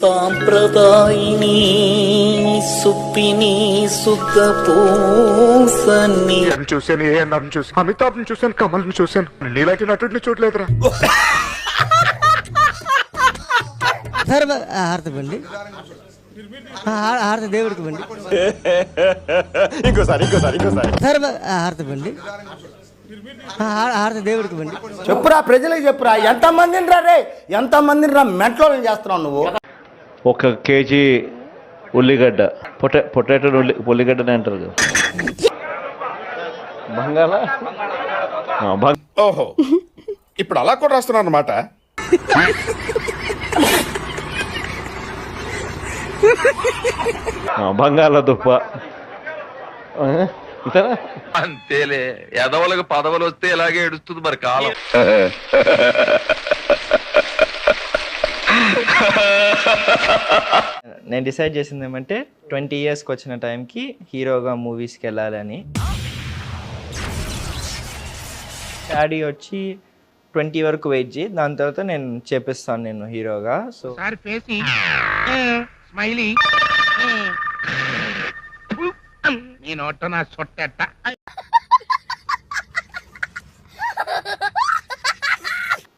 సాంప్రదాయిని సుప్పిని సుఖ పూసని చూశాను, ఏ అన్నారని చూసాను, అమితాబ్ని చూశాను, కమల్ని చూశాను, నీలాంటి నటుడిని చూడలేదురా. హారతి బండి, హారతి దేవుడికి బండి, ఇంకోసారి హారతి బండి, హారతి దేవుడికి బండి. చెప్పురా, ప్రజలకు చెప్పురా. ఎంతమందిని రా రే, ఎంతమందిని రా మెంటలో చేస్తున్నావు నువ్వు. 1 కేజీ ఉల్లిగడ్డ, పొటాటో ఉల్లిగడ్డనే అంటారు కదా. ఓహో, ఇప్పుడు అలా కూడా రాస్తున్నాను అనమాట. బంగాళదుంప అంతేలే, ఎదవలకు పదవులు వస్తే ఇలాగే ఏడుస్తుంది మరి కాలం. నేను డిసైడ్ చేసింది ఏమంటే 20 ఇయర్స్కి వచ్చిన టైంకి హీరోగా మూవీస్కి వెళ్ళాలని. డాడీ వచ్చి 20 వరకు వెయిట్ చేయి, దాని తర్వాత నేను చేపిస్తాను నేను హీరోగా. సో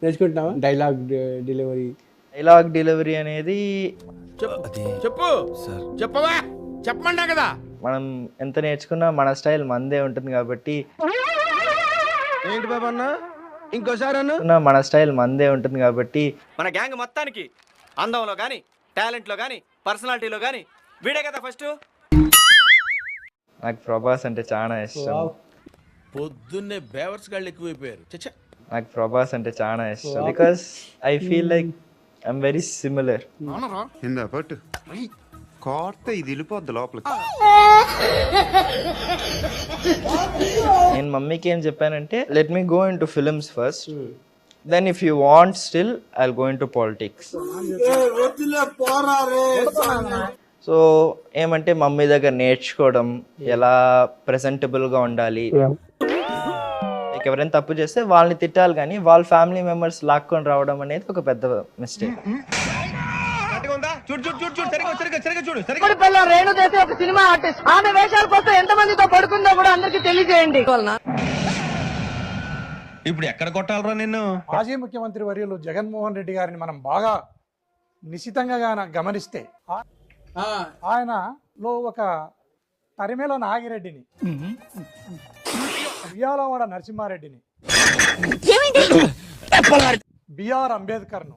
నేర్చుకుంటున్నావా డైలాగ్ డెలివరీ అనేది చెప్పమన్నా కదా. మనం ఎంత నేర్చుకున్నా మన స్టైల్ మనదే ఉంటుంది కాబట్టి ఏంటి బాబా అన్న, ఇంకోసారి అన్న. మన స్టైల్ మనదే ఉంటుంది కాబట్టి మన గ్యాంగ్ మొత్తానికి అందంలో గానీ, టాలెంట్లో గానీ, పర్సనాలిటీలో గానీ వీడే కదా ఫస్ట్. నాకు ప్రభాస్ అంటే చాలా ఇష్టం. పొద్దున్నే బేవర్స్ గాళ్ళు ఎక్కువైపోయారు. నాకు ప్రభాస్ అంటే చాలా ఇష్టం because I feel like I'm very similar. ఇది వెళ్ళిపోద్ది లోపలికి. నేను మమ్మీకి ఏం చెప్పానంటే, let me go into films first, then if you want still I go into politics. So ఏమంటే మమ్మీ దగ్గర నేర్చుకోవడం, ఎలా ప్రెజెంటబుల్గా ఉండాలి. లైక్ ఎవరైనా తప్పు చేస్తే వాళ్ళని తిట్టాలి, కానీ వాళ్ళ ఫ్యామిలీ మెంబర్స్ లాక్కొని రావడం అనేది ఒక పెద్ద మిస్టేక్. సినిమా ఆర్టిస్ట్ ఆమె వేషాల కోసం ఎంతమందితో పడుకుందో కూడా అందరికి తెలియజేయండి. ఇప్పుడు ఎక్కడ కొట్టాలరా నిన్ను? మాజీ ముఖ్యమంత్రి వర్యులు జగన్మోహన్ రెడ్డి గారిని మనం బాగా నిశితంగా గమనిస్తే ఆయనలో ఒక తరిమేల నాగిరెడ్డిని, ఉయ్యాలవాడ నరసింహారెడ్డిని, బిఆర్ అంబేద్కర్ను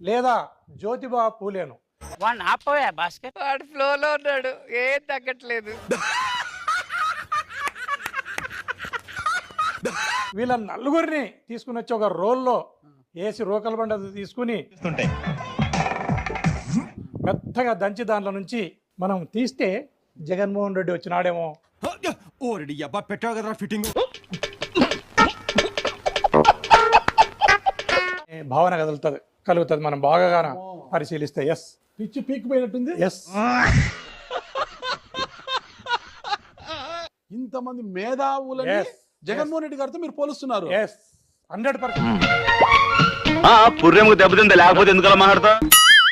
లేదా జ్యోతిబా పూలేను వాడు ఫ్లోలో ఉన్నాడు, ఏం తగ్గట్లేదు. వీళ్ళ నలుగురిని తీసుకుని వచ్చి ఒక రోల్లో వేసి రోకల బండ తీసుకుని మెత్తగా దంచి దాంట్లో నుంచి మనం తీస్తే జగన్మోహన్ రెడ్డి వచ్చినాడేమో. పెట్టావు కదా ఫిట్టింగ్. భావన కలుగుతుంది మనం బాగా పరిశీలిస్తే. ఎస్, పిచ్చి పీకిపోయినట్టుంది. ఎస్, ఇంతమంది మేధావులని జగన్మోహన్ రెడ్డి గారితో మీరు పోలుస్తున్నారు. 100%. పుర్రెముకు దెబ్బతిందా, లేకపోతే ఎందుకలా మాట్లాడతా?